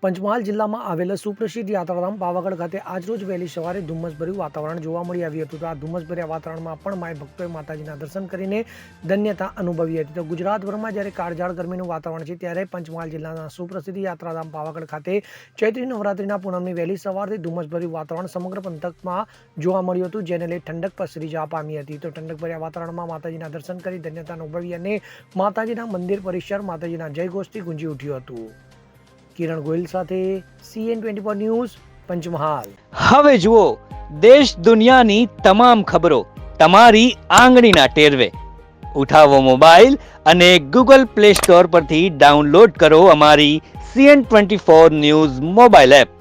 પંચમહાલ જિલ્લામાં આવેલા સુપ્રસિદ્ધ યાત્રાધામ પાવાગઢ ખાતે આજરોજ વહેલી સવારે ધુમ્મસભર્યું વાતાવરણ જોવા મળી આવ્યું હતું. તો આ ધુમ્મસભર્યા વાતાવરણમાં પણ માય ભક્તોએ માતાજીના દર્શન કરીને ધન્યતા અનુભવી હતી. તો ગુજરાતભરમાં જ્યારે કાળઝાળ ગરમીનું વાતાવરણ છે ત્યારે પંચમહાલ જિલ્લાના સુપ્રસિદ્ધ યાત્રાધામ પાવાગઢ ખાતે ચૈત્રી નવરાત્રિના પૂનમની વહેલી સવારથી ધુમ્મસભર્યું વાતાવરણ સમગ્ર પંથકમાં જોવા મળ્યું હતું, જેને લઈ ઠંડક પસરી જવા પામી હતી. તો ઠંડકભર્યા વાતાવરણમાં માતાજીના દર્શન કરી ધન્યતા અનુભવી અને માતાજીના મંદિર પરિસર માતાજીના જયઘોષથી ગુંજી ઉઠ્યું હતું. કિરણ ગોયલ સાથે CN24 ન્યૂઝ પંચમહાલ. હવે જુઓ દેશ દુનિયાની તમામ ખબરો તમારી આંગળીના ટેરવે. ઉઠાવો મોબાઈલ અને Google Play Store પરથી ડાઉનલોડ કરો અમારી CN24 ન્યૂઝ મોબાઈલ એપ.